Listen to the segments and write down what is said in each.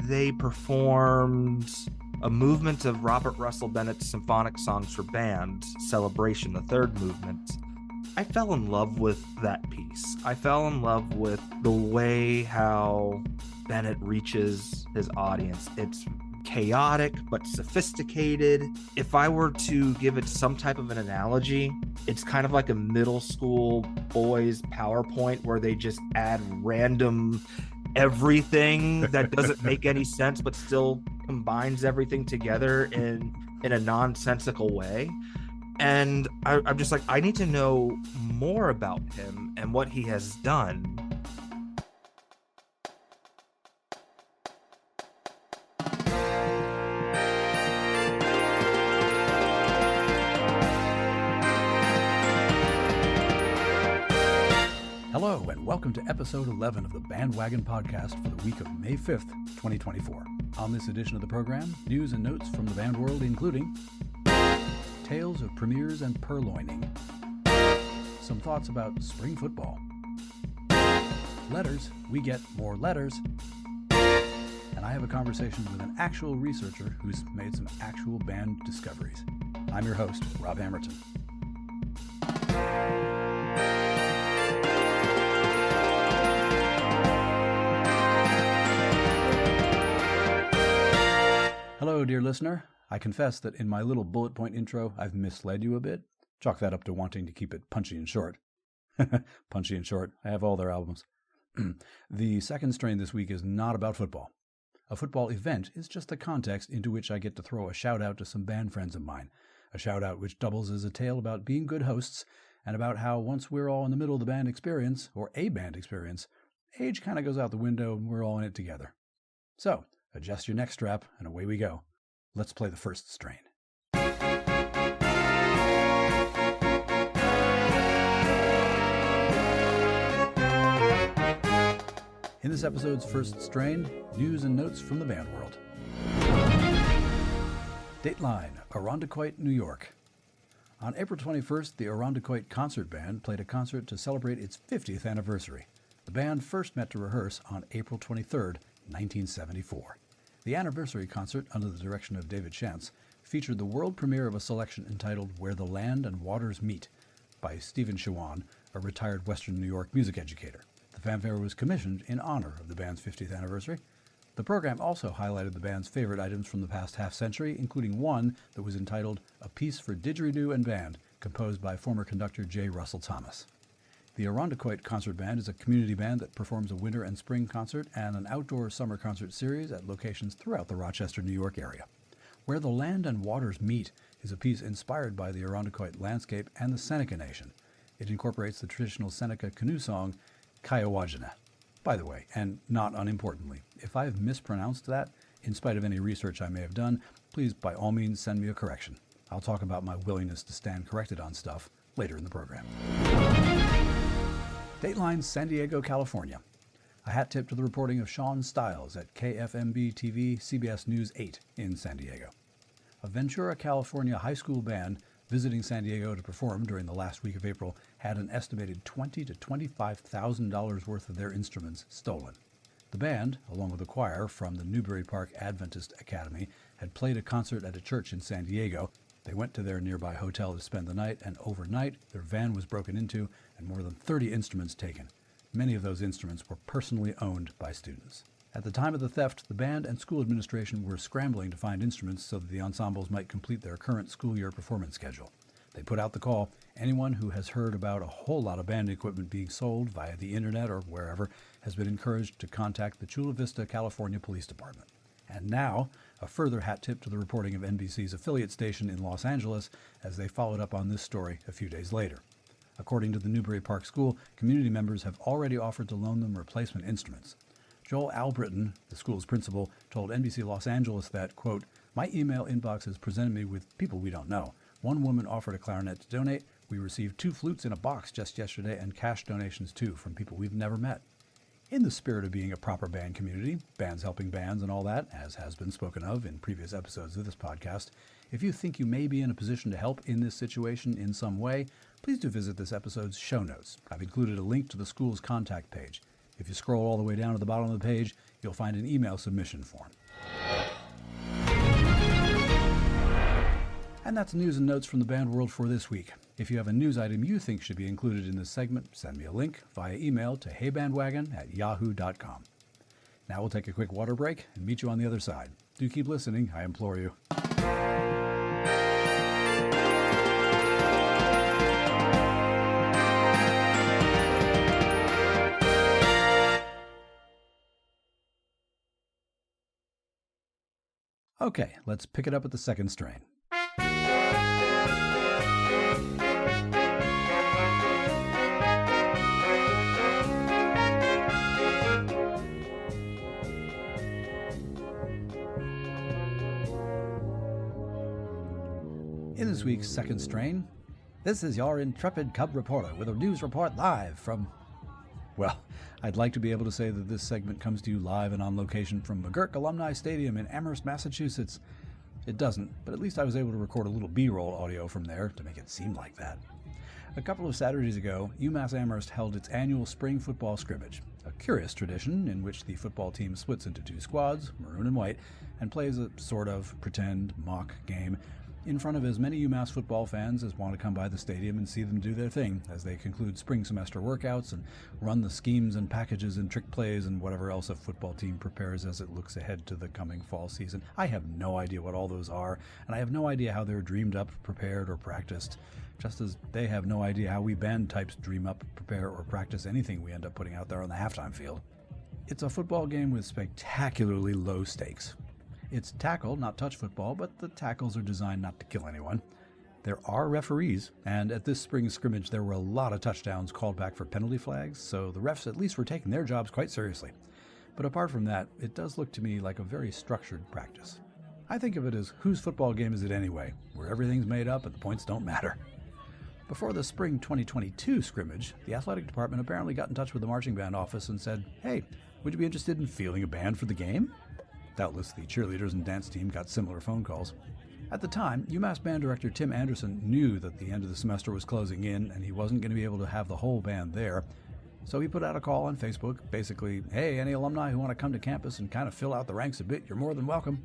they performed a movement of Robert Russell Bennett's Symphonic Songs for Band, Celebration, the third movement. I fell in love with that piece. I fell in love with the way how Bennett reaches his audience. It's chaotic but sophisticated. If I were to give it some type of an analogy, it's kind of like a middle school boys PowerPoint where they just add random everything that doesn't make any sense but still combines everything together in a nonsensical way. And I'm just like, I need to know more about him and what he has done. Hello, and welcome to episode 11 of the BandWagon podcast for the week of May 5th, 2024. On this edition of the program, news and notes from the band world, including tales of premieres and purloining, some thoughts about spring football, letters, we get more letters, and I have a conversation with an actual researcher who's made some actual band discoveries. I'm your host, Rob Hammerton. Hello, dear listener. I confess that in my little bullet point intro, I've misled you a bit. Chalk that up to wanting to keep it punchy and short. Punchy and short. I have all their albums. The second strain this week is not about football. A football event is just the context into which I get to throw a shout-out to some band friends of mine. A shout-out which doubles as a tale about being good hosts and about how once we're all in the middle of the band experience, or a band experience, age kind of goes out the window and we're all in it together. So, adjust your neck strap and away we go. Let's play the first strain. In this episode's first strain, news and notes from the band world. Dateline, Irondequoit, New York. On April 21st, the Irondequoit Concert Band played a concert to celebrate its 50th anniversary. The band first met to rehearse on April 23rd, 1974. The anniversary concert, under the direction of David Shantz, featured the world premiere of a selection entitled Where the Land and Waters Meet by Stephen Shawan, a retired Western New York music educator. The fanfare was commissioned in honor of the band's 50th anniversary. The program also highlighted the band's favorite items from the past half-century, including one that was entitled A Piece for Didgeridoo and Band, composed by former conductor J. Russell Thomas. The Irondequoit Concert Band is a community band that performs a winter and spring concert and an outdoor summer concert series at locations throughout the Rochester, New York area. Where the Land and Waters Meet is a piece inspired by the Irondequoit landscape and the Seneca Nation. It incorporates the traditional Seneca canoe song, Kayawajana. By the way, and not unimportantly, if I have mispronounced that, in spite of any research I may have done, please by all means send me a correction. I'll talk about my willingness to stand corrected on stuff later in the program. Dateline, San Diego, California. A hat tip to the reporting of Sean Stiles at KFMB-TV CBS News 8 in San Diego. A Ventura, California high school band visiting San Diego to perform during the last week of April had an estimated $20,000 to $25,000 worth of their instruments stolen. The band, along with a choir from the Newbury Park Adventist Academy, had played a concert at a church in San Diego. They went to their nearby hotel to spend the night, and overnight, their van was broken into and more than 30 instruments taken. Many of those instruments were personally owned by students. At the time of the theft, the band and school administration were scrambling to find instruments so that the ensembles might complete their current school year performance schedule. They put out the call. Anyone who has heard about a whole lot of band equipment being sold via the internet or wherever has been encouraged to contact the Chula Vista, California Police Department. And now, a further hat tip to the reporting of NBC's affiliate station in Los Angeles as they followed up on this story a few days later. According to the Newbury Park School, community members have already offered to loan them replacement instruments. Joel Albritton, the school's principal, told NBC Los Angeles that, quote, "My email inbox has presented me with people we don't know. One woman offered a clarinet to donate. We received 2 flutes in a box just yesterday and cash donations too from people we've never met." In the spirit of being a proper band community, bands helping bands and all that, as has been spoken of in previous episodes of this podcast, if you think you may be in a position to help in this situation in some way, please do visit this episode's show notes. I've included a link to the school's contact page. If you scroll all the way down to the bottom of the page, you'll find an email submission form. And that's news and notes from the band world for this week. If you have a news item you think should be included in this segment, send me a link via email to heybandwagon@yahoo.com. Now we'll take a quick water break and meet you on the other side. Do keep listening, I implore you. Okay, let's pick it up at the second strain. In this week's second strain, this is your intrepid Cub reporter with a news report live from... Well, I'd like to be able to say that this segment comes to you live and on location from McGurk Alumni Stadium in Amherst, Massachusetts. It doesn't, but at least I was able to record a little B-roll audio from there to make it seem like that. A couple of Saturdays ago, UMass Amherst held its annual spring football scrimmage, a curious tradition in which the football team splits into two squads, maroon and white, and plays a sort of pretend mock game in front of as many UMass football fans as want to come by the stadium and see them do their thing as they conclude spring semester workouts and run the schemes and packages and trick plays and whatever else a football team prepares as it looks ahead to the coming fall season. I have no idea what all those are, and I have no idea how they're dreamed up, prepared, or practiced, just as they have no idea how we band types dream up, prepare, or practice anything we end up putting out there on the halftime field. It's a football game with spectacularly low stakes. It's tackle, not touch football, but the tackles are designed not to kill anyone. There are referees, and at this spring scrimmage there were a lot of touchdowns called back for penalty flags, so the refs at least were taking their jobs quite seriously. But apart from that, it does look to me like a very structured practice. I think of it as whose football game is it anyway, where everything's made up and the points don't matter. Before the spring 2022 scrimmage, the athletic department apparently got in touch with the marching band office and said, "Hey, would you be interested in fielding a band for the game?" Doubtless the cheerleaders and dance team got similar phone calls. At the time, UMass band director Tim Anderson knew that the end of the semester was closing in and he wasn't going to be able to have the whole band there. So he put out a call on Facebook, basically, "Hey, any alumni who want to come to campus and kind of fill out the ranks a bit, you're more than welcome."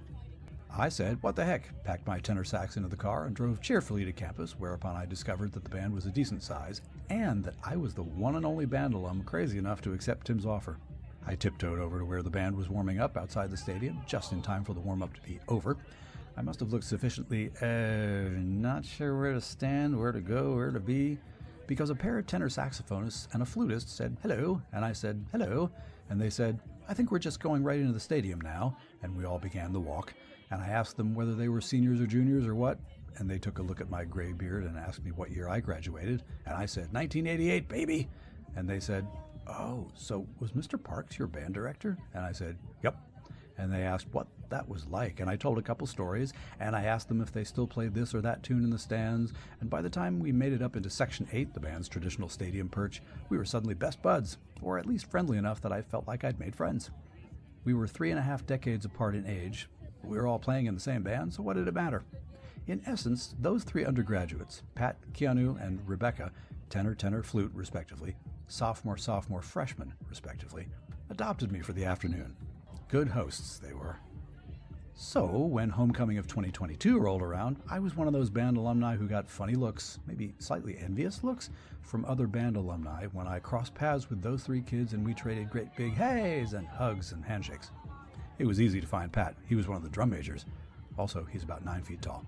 I said, "What the heck?" packed my tenor sax into the car and drove cheerfully to campus, whereupon I discovered that the band was a decent size and that I was the one and only band alum crazy enough to accept Tim's offer. I tiptoed over to where the band was warming up outside the stadium, just in time for the warm-up to be over. I must have looked sufficiently, not sure where to stand, where to go, where to be, because a pair of tenor saxophonists and a flutist said, "Hello," and I said, "Hello," and they said, "I think we're just going right into the stadium now," and we all began the walk, and I asked them whether they were seniors or juniors or what, and they took a look at my gray beard and asked me what year I graduated, and I said, "1988, baby," and they said, "Oh, so was Mr. Parks your band director?" And I said, "Yep." And they asked what that was like, and I told a couple stories, and I asked them if they still played this or that tune in the stands, and by the time we made it up into Section 8, the band's traditional stadium perch, we were suddenly best buds, or at least friendly enough that I felt like I'd made friends. We were 3.5 decades apart in age. We were all playing in the same band, so what did it matter? In essence, those three undergraduates, Pat, Keanu, and Rebecca, tenor, flute, respectively, sophomore, freshman, respectively, adopted me for the afternoon. Good hosts they were. So, when homecoming of 2022 rolled around, I was one of those band alumni who got funny looks, maybe slightly envious looks, from other band alumni when I crossed paths with those three kids and we traded great big heys and hugs and handshakes. It was easy to find Pat. He was one of the drum majors. Also, he's about 9 feet tall.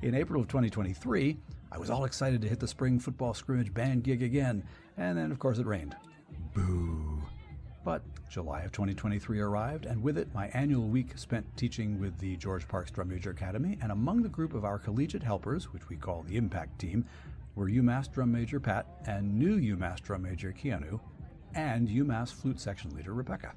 In April of 2023, I was all excited to hit the spring football scrimmage band gig again, and then of course it rained. Boo. But July of 2023 arrived, and with it my annual week spent teaching with the George Parks Drum Major Academy, and among the group of our collegiate helpers, which we call the Impact Team, were UMass Drum Major Pat and new UMass Drum Major Keanu, and UMass Flute Section Leader Rebecca.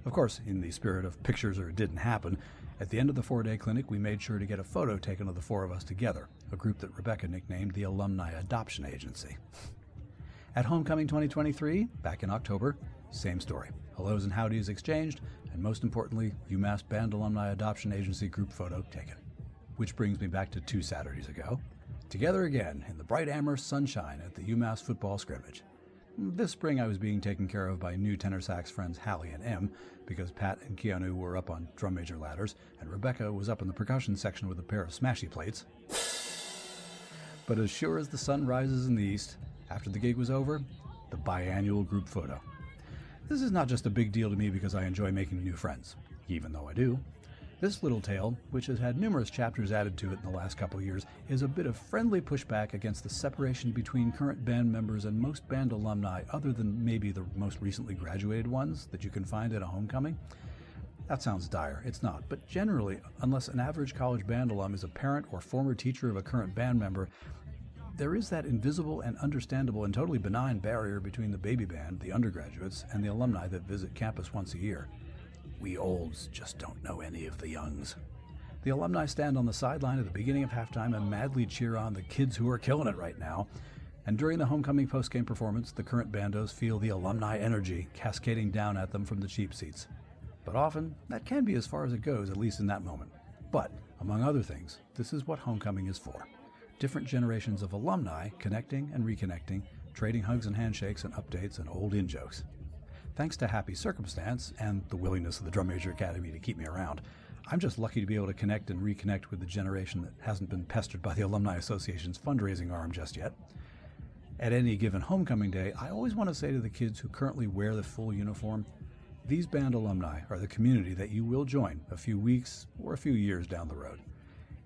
Of course, in the spirit of pictures or it didn't happen, at the end of the 4-day clinic we made sure to get a photo taken of the four of us together, a group that Rebecca nicknamed the Alumni Adoption Agency. At Homecoming 2023, back in October, same story. Hellos and howdies exchanged, and most importantly, UMass Band Alumni Adoption Agency group photo taken. Which brings me back to 2 Saturdays ago. Together again in the bright Amherst sunshine at the UMass football scrimmage. This spring I was being taken care of by new tenor sax friends Hallie and Em, because Pat and Keanu were up on drum major ladders, and Rebecca was up in the percussion section with a pair of smashy plates. But as sure as the sun rises in the east, after the gig was over, the biannual group photo. This is not just a big deal to me because I enjoy making new friends, even though I do. This little tale, which has had numerous chapters added to it in the last couple of years, is a bit of friendly pushback against the separation between current band members and most band alumni, other than maybe the most recently graduated ones that you can find at a homecoming. That sounds dire. It's not. But generally, unless an average college band alum is a parent or former teacher of a current band member, there is that invisible and understandable and totally benign barrier between the baby band, the undergraduates, and the alumni that visit campus once a year. We olds just don't know any of the youngs. The alumni stand on the sideline at the beginning of halftime and madly cheer on the kids who are killing it right now. And during the homecoming postgame performance, the current bandos feel the alumni energy cascading down at them from the cheap seats. But often, that can be as far as it goes, at least in that moment. But, among other things, this is what homecoming is for. Different generations of alumni connecting and reconnecting, trading hugs and handshakes and updates and old in-jokes. Thanks to happy circumstance and the willingness of the Drum Major Academy to keep me around, I'm just lucky to be able to connect and reconnect with the generation that hasn't been pestered by the Alumni Association's fundraising arm just yet. At any given homecoming day, I always want to say to the kids who currently wear the full uniform, these band alumni are the community that you will join a few weeks or a few years down the road.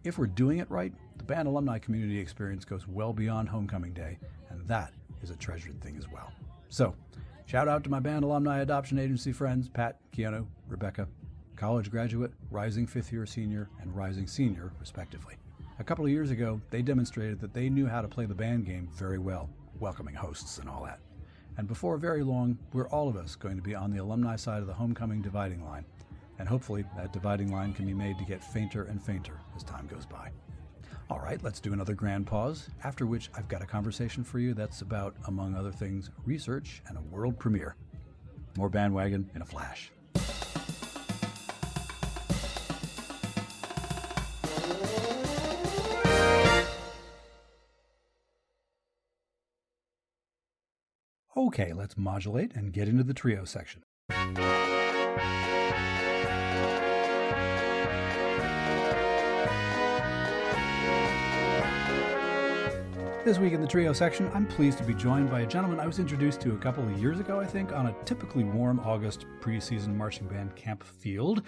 If we're doing it right, the band alumni community experience goes well beyond homecoming day, and that is a treasured thing as well. So, shout out to my band alumni adoption agency friends, Pat, Keanu, Rebecca, college graduate, rising fifth-year senior, and rising senior, respectively. A couple of years ago, they demonstrated that they knew how to play the band game very well, welcoming hosts and all that. And before very long, we're all of us going to be on the alumni side of the homecoming dividing line. And hopefully that dividing line can be made to get fainter and fainter as time goes by. All right, let's do another grand pause, after which I've got a conversation for you that's about, among other things, research and a world premiere. More BandWagon in a flash. Okay, let's modulate and get into the trio section. This week in the trio section, I'm pleased to be joined by a gentleman I was introduced to a couple of years ago, I think, on a typically warm August preseason marching band camp field.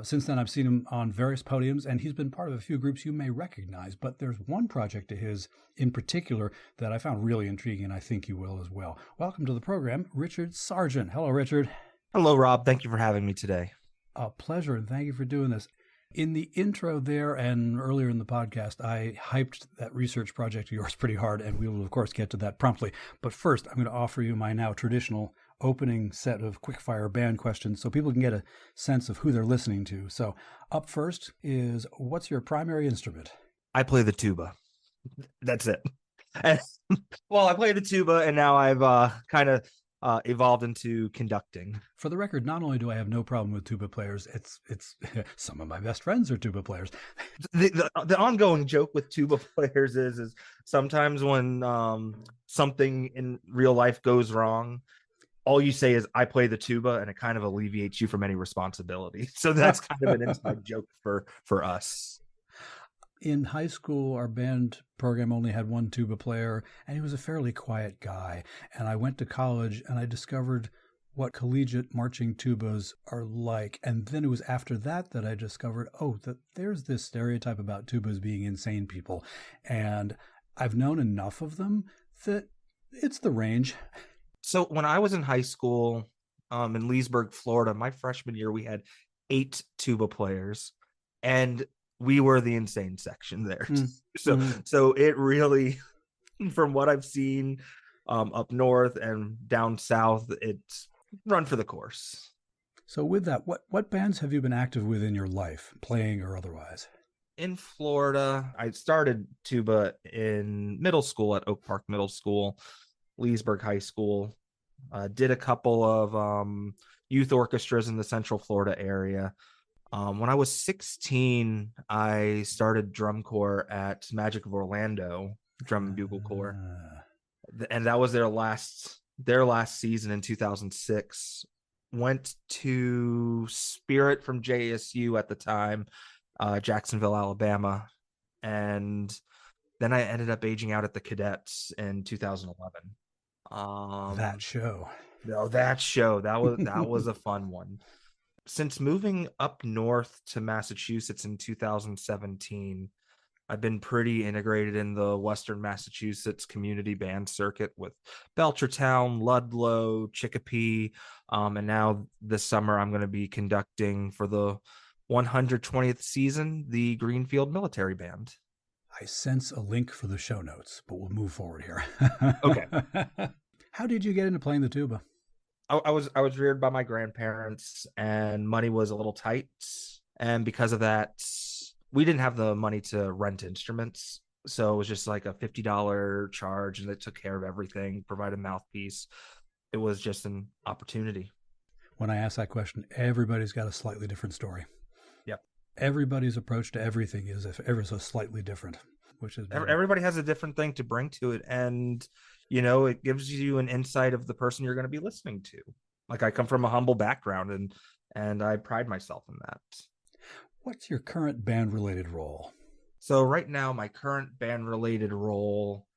Since then, I've seen him on various podiums, and he's been part of a few groups you may recognize, but there's one project of his in particular that I found really intriguing, and I think you will as well. Welcome to the program, Richard Sargent. Hello, Richard. Hello, Rob. Thank you for having me today. A pleasure, and thank you for doing this. In the intro there and earlier in the podcast, I hyped that research project of yours pretty hard, and we will, of course, get to that promptly. But first, I'm going to offer you my now traditional opening set of quick-fire band questions so people can get a sense of who they're listening to. So up first is, what's your primary instrument? I play the tuba. That's it. Well, I play the tuba, and now I've kind of evolved into conducting. For the record, not only do I have no problem with tuba players, it's some of my best friends are tuba players. The ongoing joke with tuba players is sometimes when something in real life goes wrong, all you say is, I play the tuba, and it kind of alleviates you from any responsibility. So that's kind of an inside joke for us. In high school, our band program only had one tuba player, and he was a fairly quiet guy. And I went to college, and I discovered what collegiate marching tubas are like. And then it was after that that I discovered, that there's this stereotype about tubas being insane people. And I've known enough of them that it's the range. So when I was in high school in Leesburg, Florida, my freshman year, we had 8 tuba players, and we were the insane section there. So it really, from what I've seen up north and down south, it's run for the course. So with that, what bands have you been active with in your life, playing or otherwise? In Florida, I started tuba in middle school at Oak Park Middle School, Leesburg High School. Did a couple of youth orchestras in the Central Florida area. When I was 16, I started drum corps at Magic of Orlando, Drum and Bugle Corps. And that was their last their last season in 2006. Went to Spirit from JSU at the time, Jacksonville, Alabama. And then I ended up aging out at the Cadets in 2011. That show. No, that show, that was a fun one. Since moving up north to Massachusetts in 2017, I've been pretty integrated in the Western Massachusetts community band circuit with Belchertown, Ludlow, Chicopee, and now this summer I'm going to be conducting for the 120th season the Greenfield Military Band. I sense a link for the show notes, but we'll move forward here. Okay. How did you get into playing the tuba? I was reared by my grandparents, and money was a little tight, and because of that, we didn't have the money to rent instruments. So it was just like a $50 charge, and it took care of everything, provided a mouthpiece. It was just an opportunity. When I ask that question, everybody's got a slightly different story. Yep. Everybody's approach to everything is if ever so slightly different, which is everybody has a different thing to bring to it, and it gives you an insight of the person you're going to be listening to. Like, I come from a humble background, and I pride myself in that. What's your current band-related role? So right now, my current band-related role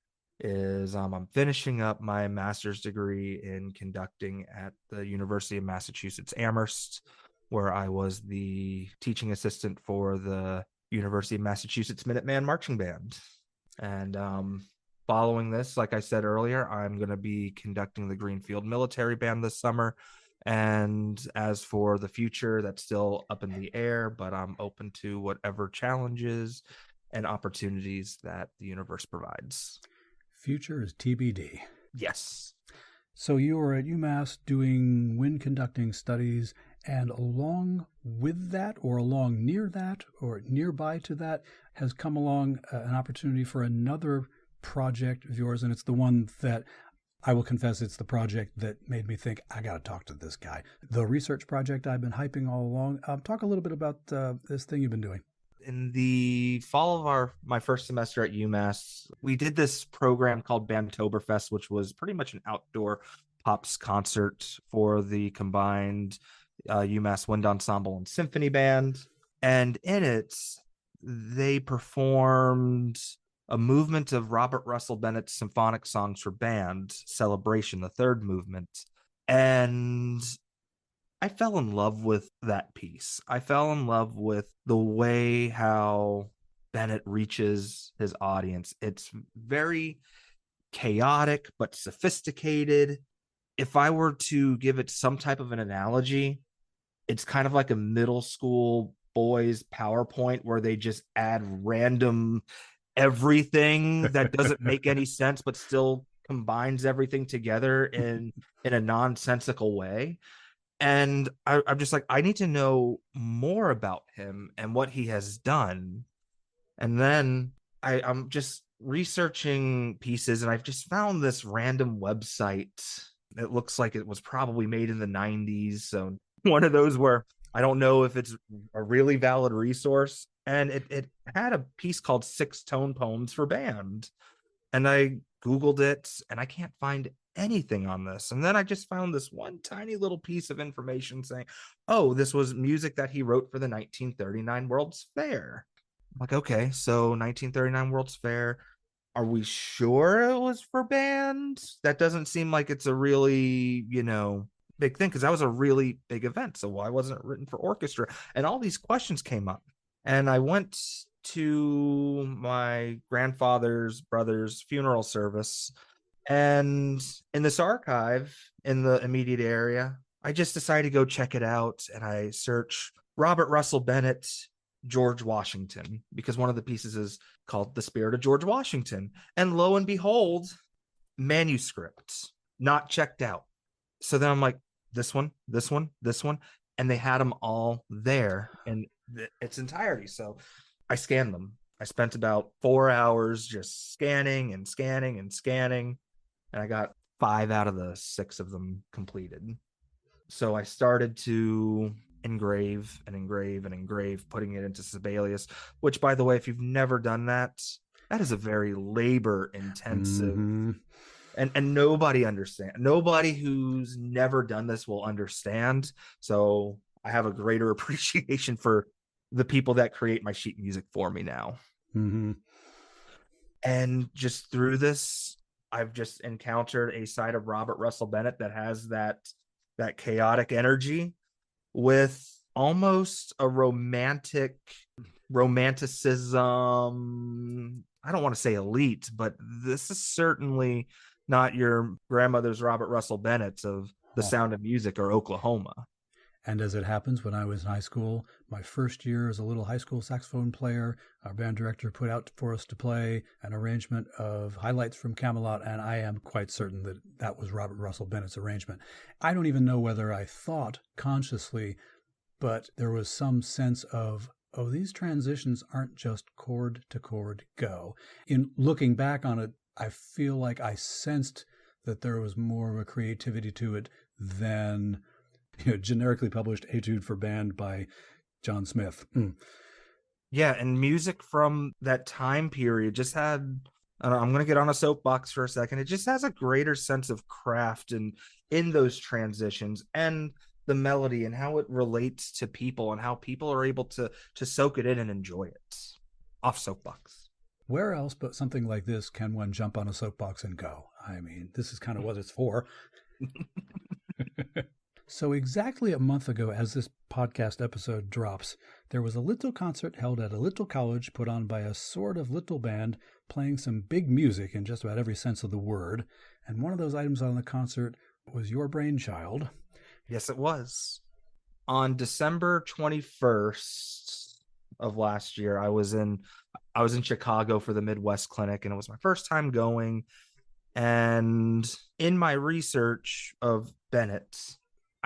is I'm finishing up my master's degree in conducting at the University of Massachusetts Amherst, where I was the teaching assistant for the University of Massachusetts Minuteman Marching Band. And following this, like I said earlier, I'm going to be conducting the Greenfield Military Band this summer. And as for the future, that's still up in the air, but I'm open to whatever challenges and opportunities that the universe provides. Future is TBD. Yes. So you were at UMass doing wind conducting studies, and along with that, or along near that, or nearby to that, has come along an opportunity for another project of yours, and it's the one that I will confess it's the project that made me think, I got to talk to this guy. The research project I've been hyping all along. Talk a little bit about this thing you've been doing. In the fall of my first semester at UMass, we did this program called Bandtoberfest, which was pretty much an outdoor pops concert for the combined UMass Wind Ensemble and Symphony Band. And in it, they performed a movement of Robert Russell Bennett's symphonic songs for band, Celebration, the third movement. And I fell in love with that piece. I fell in love with the way how Bennett reaches his audience. It's very chaotic, but sophisticated. If I were to give it some type of an analogy, it's kind of like a middle school boys PowerPoint where they just add random everything that doesn't make any sense, but still combines everything together in a nonsensical way. And I'm just like, I need to know more about him and what he has done. And then I'm just researching pieces, and I've just found this random website. It looks like it was probably made in the 90s. So one of those where I don't know if it's a really valid resource. And it had a piece called 6 Tone Poems for Band. And I Googled it, and I can't find anything on this. And then I just found this one tiny little piece of information saying, oh, this was music that he wrote for the 1939 World's Fair. I'm like, okay, so 1939 World's Fair, are we sure it was for band? That doesn't seem like it's a really, big thing, because that was a really big event. So why wasn't it written for orchestra? And all these questions came up. And I went to my grandfather's brother's funeral service, and in this archive in the immediate area, I just decided to go check it out. And I search Robert Russell Bennett, George Washington, because one of the pieces is called The Spirit of George Washington. And lo and behold, manuscripts not checked out. So then I'm like, this one, this one, this one. And they had them all there in its entirety. So I scanned them. I spent about 4 hours just scanning and scanning and scanning. And I got 5 out of the 6 of them completed. So I started to engrave and engrave and engrave, putting it into Sibelius, which, by the way, if you've never done that, that is a very labor intensive And nobody understand. Nobody who's never done this will understand. So I have a greater appreciation for the people that create my sheet music for me now. Mm-hmm. And just through this, I've just encountered a side of Robert Russell Bennett that has that chaotic energy with almost a romanticism. I don't want to say elite, but this is certainly not your grandmother's Robert Russell Bennett of The Huh. Sound of Music or Oklahoma. And as it happens, when I was in high school, my first year as a little high school saxophone player, our band director put out for us to play an arrangement of highlights from Camelot, and I am quite certain that that was Robert Russell Bennett's arrangement. I don't even know whether I thought consciously, but there was some sense of, oh, these transitions aren't just chord to chord go. In looking back on it, I feel like I sensed that there was more of a creativity to it than generically published Etude for Band by John Smith. Yeah, and music from that time period just had, I don't know, I'm going to get on a soapbox for a second. It just has a greater sense of craft and in those transitions and the melody and how it relates to people and how people are able to soak it in and enjoy it. Off soapbox. Where else but something like this can one jump on a soapbox and go? I mean, this is kind of what it's for. So exactly a month ago, as this podcast episode drops, there was a little concert held at a little college put on by a sort of little band playing some big music in just about every sense of the word. And one of those items on the concert was your brainchild. Yes, it was. On December 21st of last year, I was in Chicago for the Midwest Clinic, and it was my first time going. And in my research of Bennett,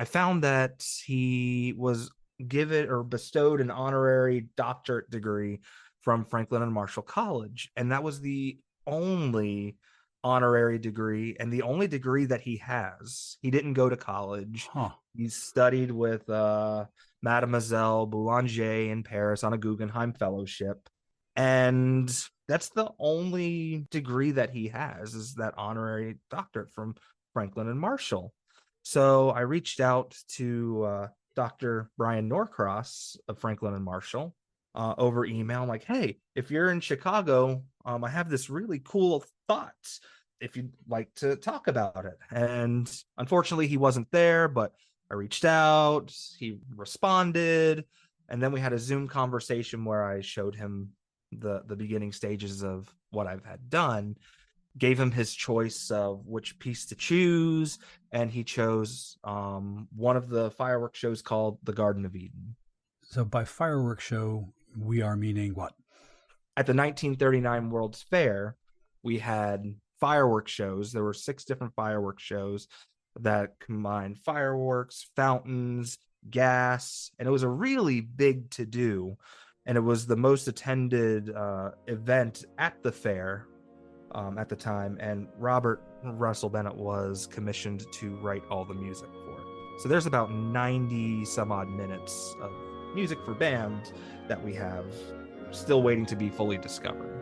I found that he was given or bestowed an honorary doctorate degree from Franklin and Marshall College. And that was the only honorary degree and the only degree that he has. He didn't go to college. Huh. He studied with Mademoiselle Boulanger in Paris on a Guggenheim Fellowship. And that's the only degree that he has, is that honorary doctorate from Franklin and Marshall. So I reached out to Dr. Brian Norcross of Franklin and Marshall over email. I'm like, hey, if you're in Chicago, I have this really cool thought if you'd like to talk about it. And unfortunately, he wasn't there, but I reached out, he responded, and then we had a Zoom conversation where I showed him the beginning stages of what I've had done, gave him his choice of which piece to choose, and he chose one of the fireworks shows called the Garden of Eden. So by fireworks show, we are meaning what? At the 1939 World's Fair, we had fireworks shows. There were 6 different fireworks shows that combined fireworks, fountains, gas, and it was a really big to-do. And it was the most attended event at the fair at the time, and Robert Russell Bennett was commissioned to write all the music for it. So there's about 90 some odd minutes of music for band that we have still waiting to be fully discovered.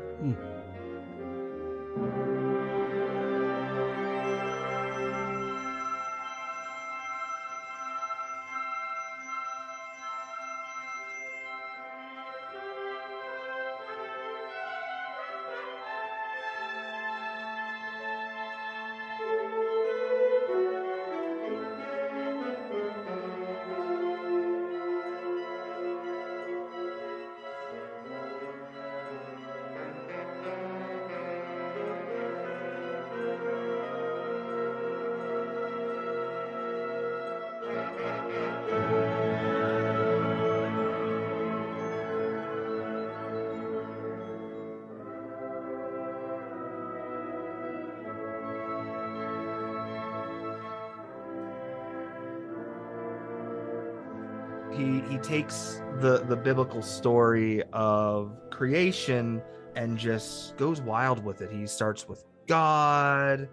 He takes the biblical story of creation and just goes wild with it. He starts with God,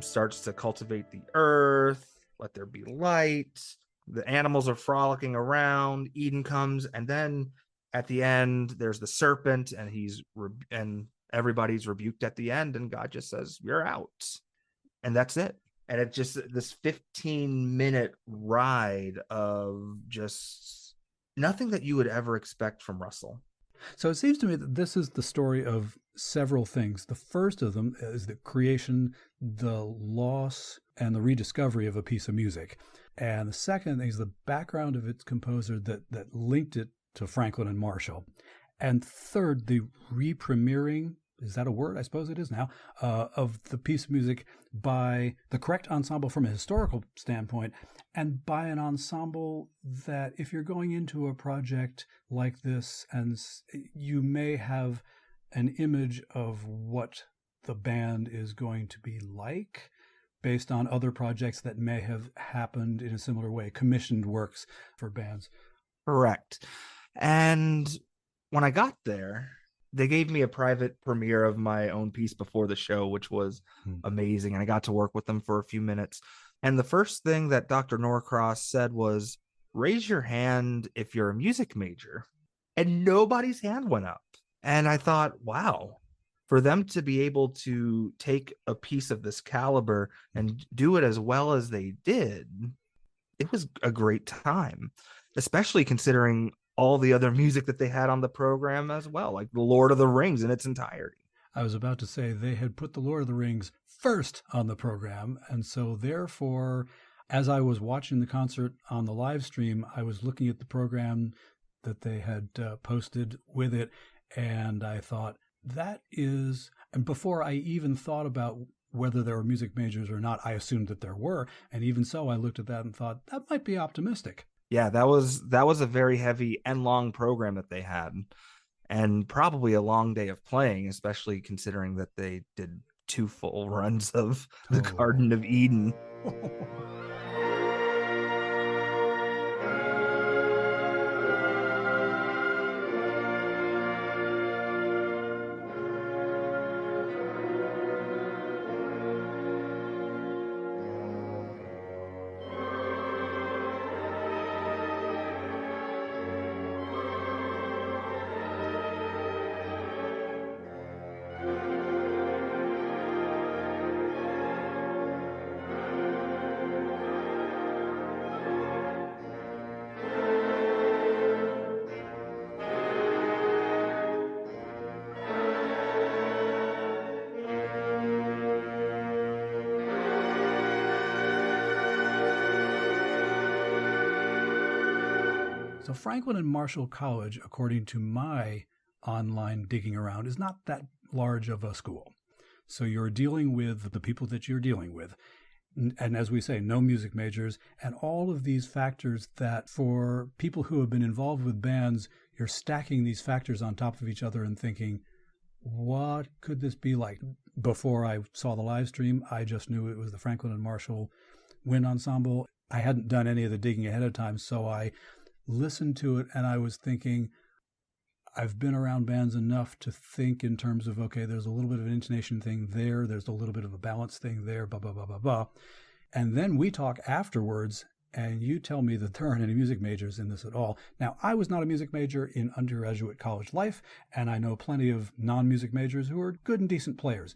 starts to cultivate the earth, let there be light. The animals are frolicking around. Eden comes, and then at the end, there's the serpent, and and everybody's rebuked at the end, and God just says, "You're out." and that's it. And it's just this 15-minute ride of just nothing that you would ever expect from Russell. So it seems to me that this is the story of several things. The first of them is the creation, the loss, and the rediscovery of a piece of music. And the second thing is the background of its composer that linked it to Franklin and Marshall. And third, the re-premiering, is that a word? I suppose it is now, of the piece of music by the correct ensemble from a historical standpoint, and by an ensemble that, if you're going into a project like this, and you may have an image of what the band is going to be like based on other projects that may have happened in a similar way, commissioned works for bands. Correct. And when I got there, they gave me a private premiere of my own piece before the show, which was amazing. And I got to work with them for a few minutes. And the first thing that Dr. Norcross said was, raise your hand if you're a music major. And nobody's hand went up. And I thought, wow, for them to be able to take a piece of this caliber and do it as well as they did, it was a great time, especially considering all the other music that they had on the program as well, like The Lord of the Rings in its entirety. I was about to say they had put The Lord of the Rings first on the program. And so therefore, as I was watching the concert on the live stream, I was looking at the program that they had posted with it. And I thought, that is, and before I even thought about whether there were music majors or not, I assumed that there were. And even so, I looked at that and thought, that might be optimistic. Yeah, that was a very heavy and long program that they had, and probably a long day of playing, especially considering that they did 2 full runs of the Garden of Eden. So Franklin and Marshall College, according to my online digging around, is not that large of a school. So you're dealing with the people that you're dealing with. And as we say, no music majors, and all of these factors that for people who have been involved with bands, you're stacking these factors on top of each other and thinking, what could this be like? Before I saw the live stream, I just knew it was the Franklin and Marshall Wind Ensemble. I hadn't done any of the digging ahead of time, so I listened to it and I was thinking, I've been around bands enough to think in terms of, okay, there's a little bit of an intonation thing there, there's a little bit of a balance thing there, blah, blah, blah, blah, blah. And then we talk afterwards and you tell me that there aren't any music majors in this at all. Now, I was not a music major in undergraduate college life, and I know plenty of non-music majors who are good and decent players.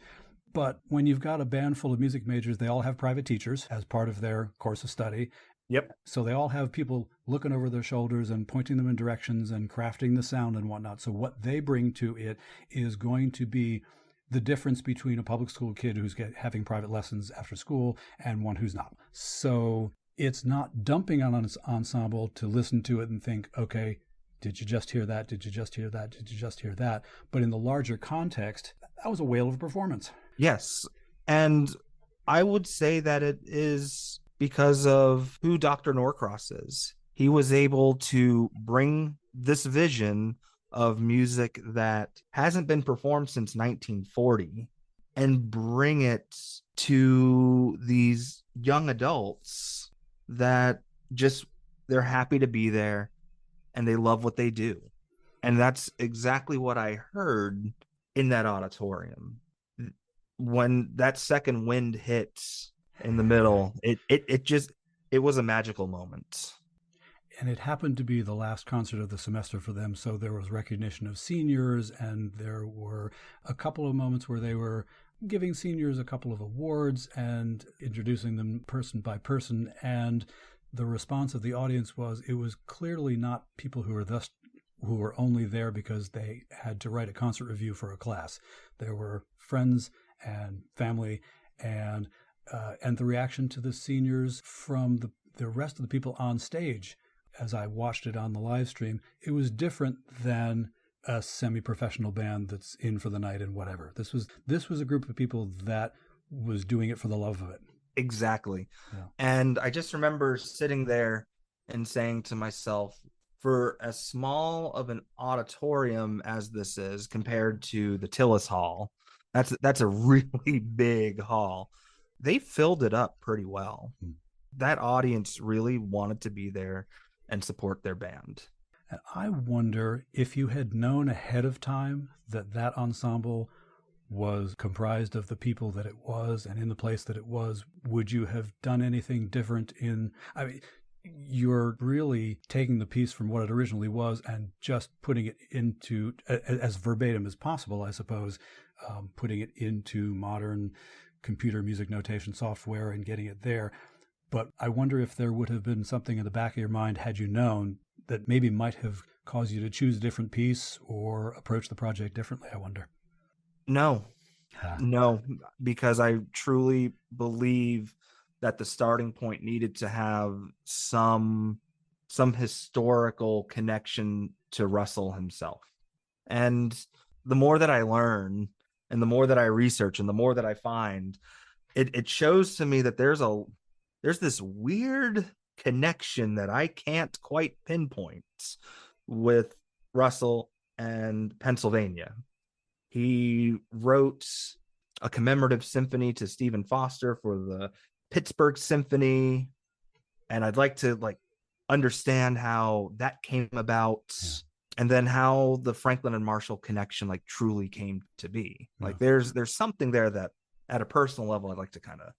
But when you've got a band full of music majors, they all have private teachers as part of their course of study. Yep. So they all have people looking over their shoulders and pointing them in directions and crafting the sound and whatnot. So what they bring to it is going to be the difference between a public school kid who's having private lessons after school and one who's not. So it's not dumping on an ensemble to listen to it and think, okay, did you just hear that? Did you just hear that? Did you just hear that? But in the larger context, that was a whale of a performance. Yes. And I would say that it is because of who Dr. Norcross is. He was able to bring this vision of music that hasn't been performed since 1940 and bring it to these young adults that just, they're happy to be there and they love what they do. And that's exactly what I heard in that auditorium. When that second wind hits in the middle, it was a magical moment. And it happened to be the last concert of the semester for them, so there was recognition of seniors, and there were a couple of moments where they were giving seniors a couple of awards and introducing them person by person. And the response of the audience was, it was clearly not people who were only there because they had to write a concert review for a class. There were friends and family, and the reaction to the seniors from the rest of the people on stage, as I watched it on the live stream, it was different than a semi-professional band that's in for the night and whatever. This was a group of people that was doing it for the love of it. Exactly. Yeah. And I just remember sitting there and saying to myself, for as small of an auditorium as this is compared to the Tillis Hall, that's a really big hall. They filled it up pretty well. That audience really wanted to be there and support their band. And I wonder if you had known ahead of time that ensemble was comprised of the people that it was and in the place that it was, would you have done anything different I mean, you're really taking the piece from what it originally was and just putting it into, as verbatim as possible, I suppose, putting it into modern computer music notation software and getting it there. But I wonder if there would have been something in the back of your mind, had you known, that maybe might have caused you to choose a different piece or approach the project differently, I wonder. No, because I truly believe that the starting point needed to have some historical connection to Russell himself. And the more that I learn and the more that I research and the more that I find, it shows to me that there's this weird connection that I can't quite pinpoint with Russell and Pennsylvania. He wrote a commemorative symphony to Stephen Foster for the Pittsburgh Symphony, and I'd like to understand how that came about, and then how the Franklin and Marshall connection truly came to be. There's something there that at a personal level I'd like to kind of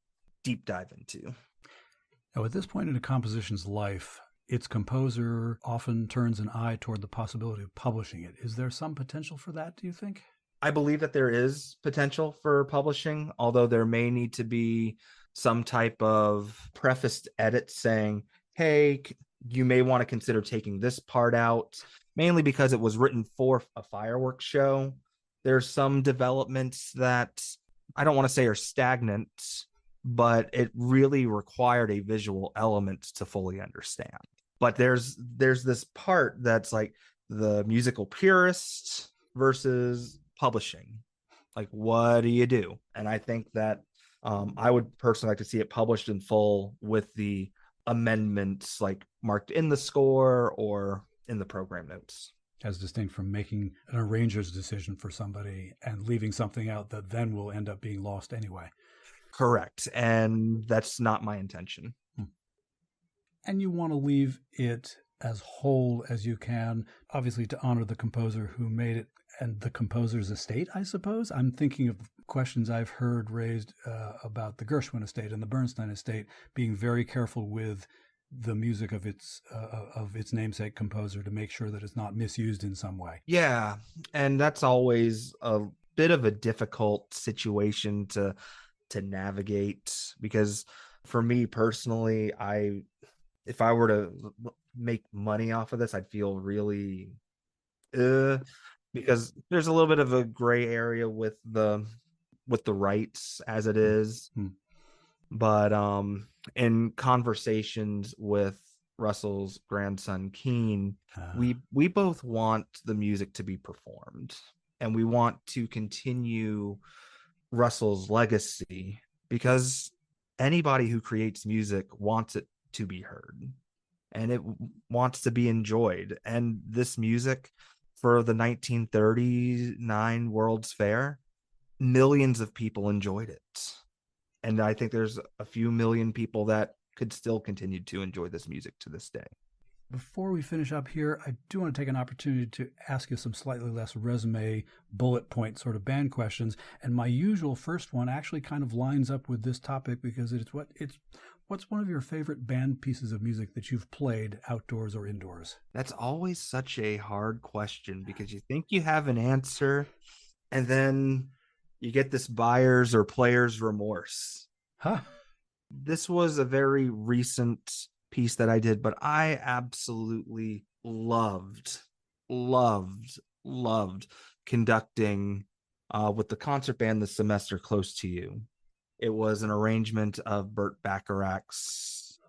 deep dive into. Now, at this point in a composition's life, its composer often turns an eye toward the possibility of publishing it. Is there some potential for that, do you think? I believe that there is potential for publishing, although there may need to be some type of prefaced edit saying, hey, you may want to consider taking this part out, mainly because it was written for a fireworks show. There's some developments that I don't want to say are stagnant, but it really required a visual element to fully understand. But there's this part that's the musical purist versus publishing. What do you do? And I think that I would personally like to see it published in full with the amendments marked in the score or in the program notes. As distinct from making an arranger's decision for somebody and leaving something out that then will end up being lost anyway. Correct. And that's not my intention. And you want to leave it as whole as you can, obviously to honor the composer who made it and the composer's estate, I suppose. I'm thinking of questions I've heard raised about the Gershwin estate and the Bernstein estate, being very careful with the music of its namesake composer to make sure that it's not misused in some way. Yeah, and that's always a bit of a difficult situation to navigate, because for me personally, if I were to make money off of this, I'd feel really because there's a little bit of a gray area with the rights as it is. But in conversations with Russell's grandson Keane, we both want the music to be performed, and we want to continue Russell's legacy, because anybody who creates music wants it to be heard and it wants to be enjoyed. And this music for the 1939 World's Fair, millions of people enjoyed it. And I think there's a few million people that could still continue to enjoy this music to this day. Before we finish up here, I do want to take an opportunity to ask you some slightly less resume bullet point sort of band questions. And my usual first one actually kind of lines up with this topic, because what's one of your favorite band pieces of music that you've played outdoors or indoors? That's always such a hard question, because you think you have an answer, and then you get this buyer's or player's remorse. Huh? This was a very recent piece that I did, but I absolutely loved conducting with the concert band this semester, Close to You. It was an arrangement of Burt Bacharach's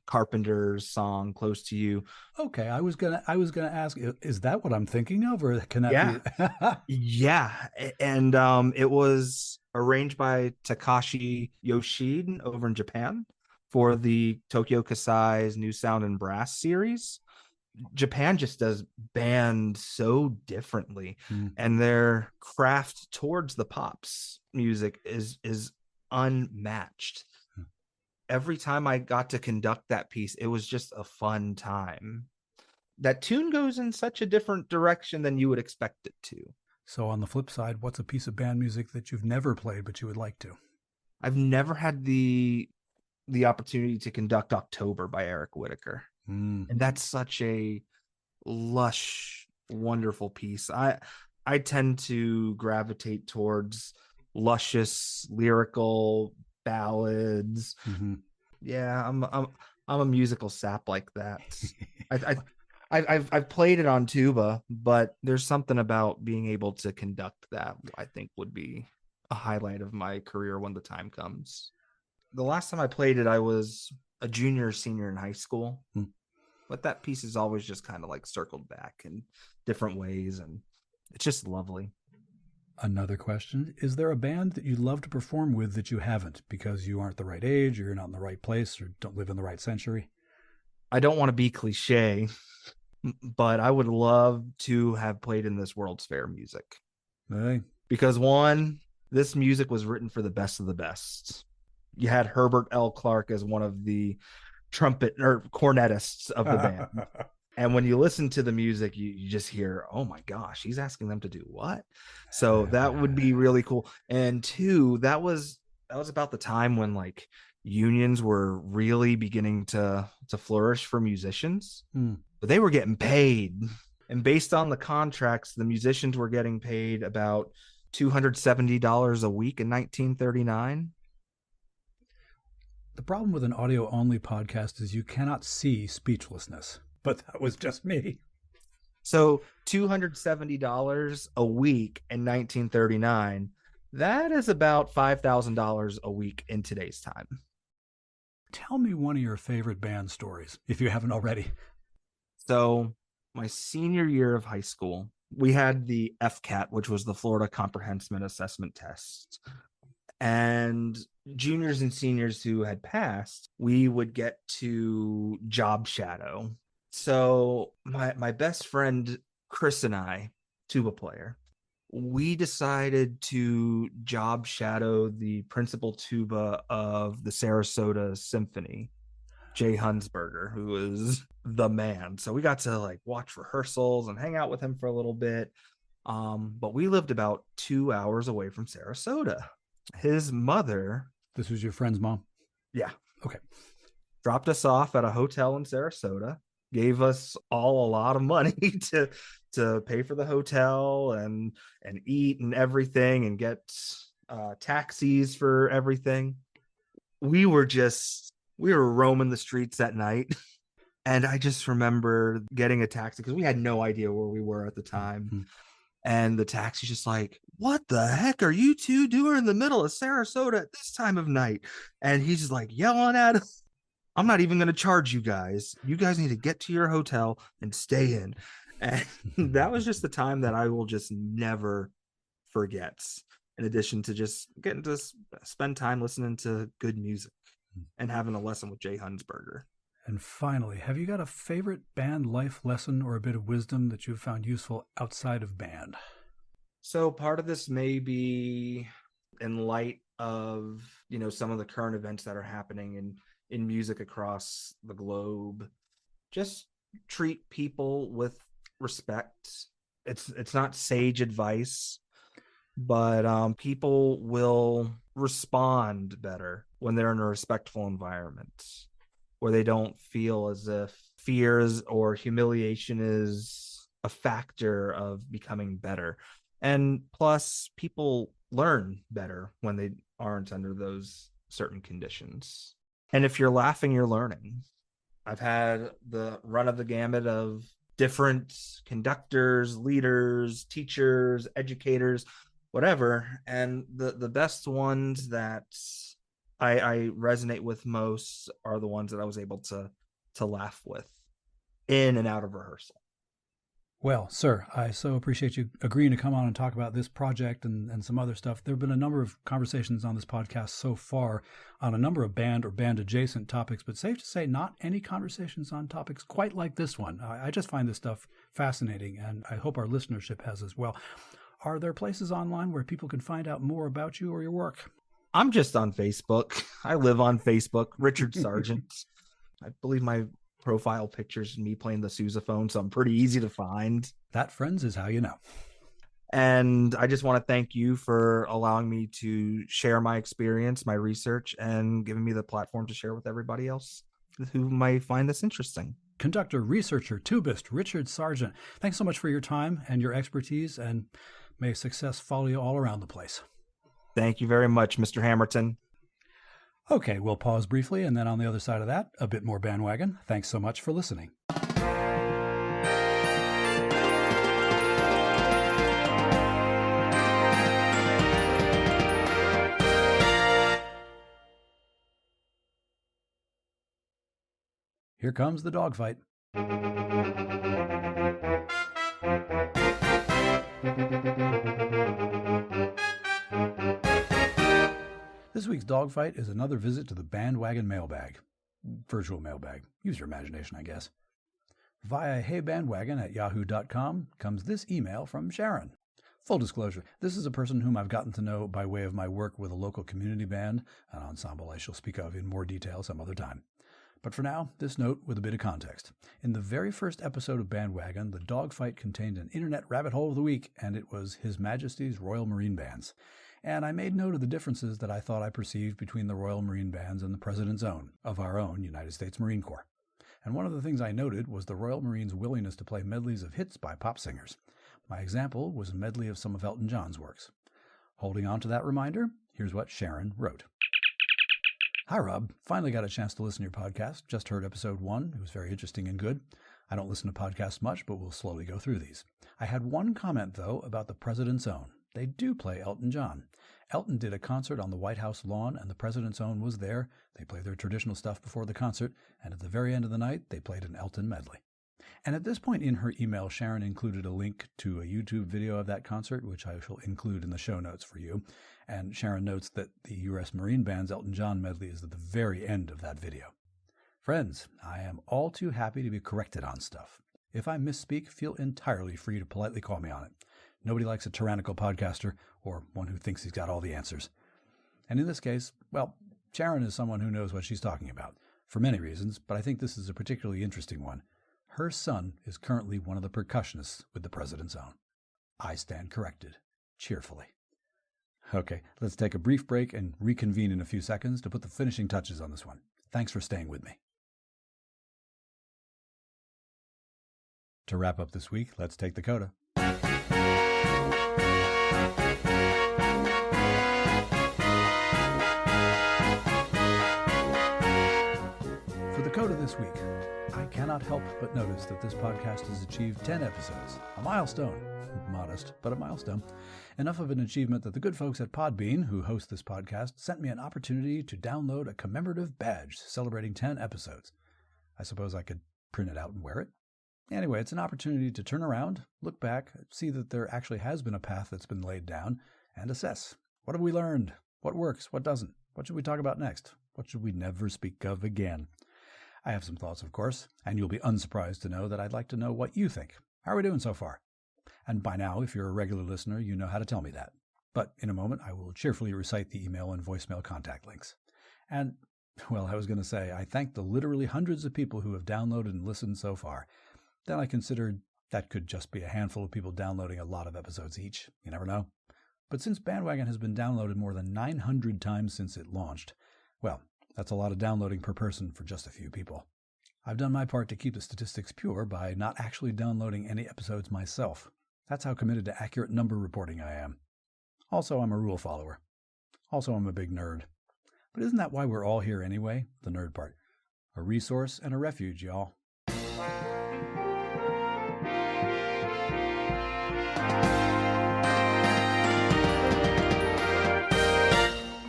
Carpenter's song Close to You. Okay, I was gonna ask, is that what I'm thinking of, or can that Yeah. be? Yeah. And it was arranged by Takashi Yoshida over in Japan for the Tokyo Kasai's New Sound and Brass series. Japan just does band so differently, and their craft towards the pops music is unmatched. Every time I got to conduct that piece, it was just a fun time. That tune goes in such a different direction than you would expect it to. So on the flip side, what's a piece of band music that you've never played but you would like to? I've never had the opportunity to conduct October by Eric Whitacre. And that's such a lush, wonderful piece. I tend to gravitate towards luscious lyrical ballads. Yeah, I'm a musical sap like that. I've played it on tuba, but there's something about being able to conduct that I think would be a highlight of my career when the time comes. The last time I played it, I was a junior or senior in high school. But that piece is always just kind of like circled back in different ways, and it's just lovely. Another question: is there a band that you'd love to perform with that you haven't because you aren't the right age, or you're not in the right place, or don't live in the right century? I don't want to be cliche, but I would love to have played in this World's Fair music. Hey. Because one, this music was written for the best of the best. You had Herbert L. Clark as one of the trumpet or cornetists of the band. And when you listen to the music, you just hear, oh my gosh, he's asking them to do what? So that would be really cool. And two, that was about the time when like unions were really beginning to flourish for musicians. But they were getting paid. And based on the contracts, the musicians were getting paid about $270 a week in 1939. The problem with an audio-only podcast is you cannot see speechlessness. But that was just me. So $270 a week in 1939, that is about $5,000 a week in today's time. Tell me one of your favorite band stories, if you haven't already. So my senior year of high school, we had the FCAT, which was the Florida Comprehensive Assessment Test. And juniors and seniors who had passed, we would get to job shadow. So my best friend, Chris, and I, tuba player, we decided to job shadow the principal tuba of the Sarasota Symphony, Jay Hunsberger, who is the man. So we got to like watch rehearsals and hang out with him for a little bit. But we lived about 2 hours away from Sarasota. His mother. This was your friend's mom? Yeah. Okay. Dropped us off at a hotel in Sarasota, gave us all a lot of money to pay for the hotel and eat and everything, and get taxis for everything. We were roaming the streets at night. And I just remember getting a taxi because we had no idea where we were at the time. And the taxi's just like, what the heck are you two doing in the middle of Sarasota at this time of night? And he's just like yelling at us. I'm not even going to charge you guys. You guys need to get to your hotel and stay in. And that was just the time that I will just never forget. In addition to just getting to spend time listening to good music and having a lesson with Jay Hunsberger. And finally, have you got a favorite band life lesson or a bit of wisdom that you've found useful outside of band? So part of this may be in light of, some of the current events that are happening in music across the globe. Just treat people with respect. It's not sage advice, but people will respond better when they're in a respectful environment, where they don't feel as if fears or humiliation is a factor of becoming better. And plus, people learn better when they aren't under those certain conditions. And if you're laughing, you're learning. I've had the run of the gamut of different conductors, leaders, teachers, educators, whatever. And the best ones that I resonate with most are the ones that I was able to laugh with in and out of rehearsal. Well, sir, I so appreciate you agreeing to come on and talk about this project and some other stuff. There have been a number of conversations on this podcast so far on a number of band or band-adjacent topics, but safe to say not any conversations on topics quite like this one. I just find this stuff fascinating, and I hope our listenership has as well. Are there places online where people can find out more about you or your work? I'm just on Facebook. I live on Facebook, Richard Sargent. I believe my profile pictures me playing the sousaphone, so I'm pretty easy to find. That, friends, is how you know. And I just want to thank you for allowing me to share my experience, my research, and giving me the platform to share with everybody else who might find this interesting. Conductor, researcher, tubist, Richard Sargent, thanks so much for your time and your expertise, and may success follow you all around the place. Thank you very much, Mr. Hammerton. Okay, we'll pause briefly, and then on the other side of that, a bit more bandwagon. Thanks so much for listening. Here comes the dogfight. This week's dogfight is another visit to the BandWagon mailbag. Virtual mailbag. Use your imagination, I guess. Via heybandwagon@yahoo.com comes this email from Sharon. Full disclosure, this is a person whom I've gotten to know by way of my work with a local community band, an ensemble I shall speak of in more detail some other time. But for now, this note with a bit of context. In the very first episode of BandWagon, the dogfight contained an internet rabbit hole of the week, and it was His Majesty's Royal Marine Bands. And I made note of the differences that I thought I perceived between the Royal Marine Bands and the President's own, of our own United States Marine Corps. And one of the things I noted was the Royal Marines' willingness to play medleys of hits by pop singers. My example was a medley of some of Elton John's works. Holding on to that reminder, here's what Sharon wrote. Hi, Rob. Finally got a chance to listen to your podcast. Just heard episode 1. It was very interesting and good. I don't listen to podcasts much, but we'll slowly go through these. I had one comment, though, about the President's Own. They do play Elton John. Elton did a concert on the White House lawn, and the President's Own was there. They played their traditional stuff before the concert, and at the very end of the night, they played an Elton medley. And at this point in her email, Sharon included a link to a YouTube video of that concert, which I shall include in the show notes for you. And Sharon notes that the U.S. Marine Band's Elton John medley is at the very end of that video. Friends, I am all too happy to be corrected on stuff. If I misspeak, feel entirely free to politely call me on it. Nobody likes a tyrannical podcaster or one who thinks he's got all the answers. And in this case, well, Sharon is someone who knows what she's talking about, for many reasons, but I think this is a particularly interesting one. Her son is currently one of the percussionists with the President's Own. I stand corrected, cheerfully. Okay, let's take a brief break and reconvene in a few seconds to put the finishing touches on this one. Thanks for staying with me. To wrap up this week, let's take the CODA. For the CODA this week, I cannot help but notice that this podcast has achieved 10 episodes, a milestone. Modest, but a milestone. Enough of an achievement that the good folks at Podbean, who host this podcast, sent me an opportunity to download a commemorative badge celebrating 10 episodes. I suppose I could print it out and wear it. Anyway, it's an opportunity to turn around, look back, see that there actually has been a path that's been laid down, and assess. What have we learned? What works? What doesn't? What should we talk about next? What should we never speak of again? I have some thoughts, of course, and you'll be unsurprised to know that I'd like to know what you think. How are we doing so far? And by now, if you're a regular listener, you know how to tell me that. But in a moment, I will cheerfully recite the email and voicemail contact links. And, well, I was going to say, I thank the literally hundreds of people who have downloaded and listened so far. Then I considered that could just be a handful of people downloading a lot of episodes each. You never know. But since BandWagon has been downloaded more than 900 times since it launched, well, that's a lot of downloading per person for just a few people. I've done my part to keep the statistics pure by not actually downloading any episodes myself. That's how committed to accurate number reporting I am. Also, I'm a rule follower. Also, I'm a big nerd. But isn't that why we're all here anyway? The nerd part. A resource and a refuge, y'all.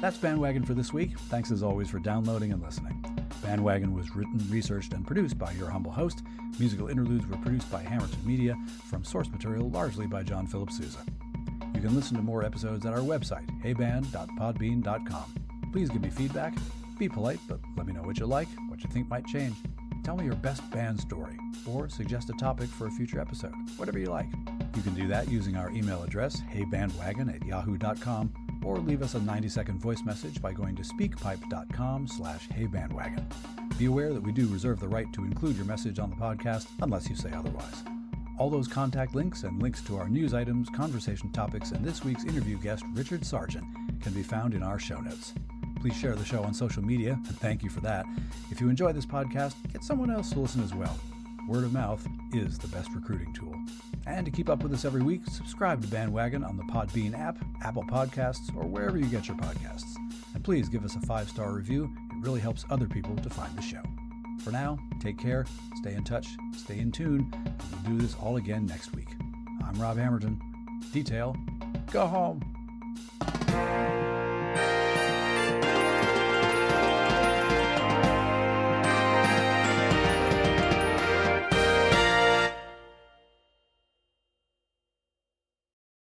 That's BandWagon for this week. Thanks as always for downloading and listening. BandWagon was written, researched, and produced by your humble host. Musical interludes were produced by Hammerton Media, from source material largely by John Philip Sousa. You can listen to more episodes at our website, heyband.podbean.com. Please give me feedback. Be polite, but let me know what you like, what you think might change. Tell me your best band story, or suggest a topic for a future episode, whatever you like. You can do that using our email address, heybandwagon@yahoo.com, or leave us a 90-second voice message by going to speakpipe.com/heybandwagon. Be aware that we do reserve the right to include your message on the podcast unless you say otherwise. All those contact links and links to our news items, conversation topics, and this week's interview guest, Richard Sargent, can be found in our show notes. Please share the show on social media, and thank you for that. If you enjoy this podcast, get someone else to listen as well. Word of mouth is the best recruiting tool. And to keep up with us every week, subscribe to BandWagon on the Podbean app, Apple Podcasts, or wherever you get your podcasts. And please give us a 5-star review. It really helps other people to find the show. For now, take care, stay in touch, stay in tune, and we'll do this all again next week. I'm Rob Hammerton. Detail, go home.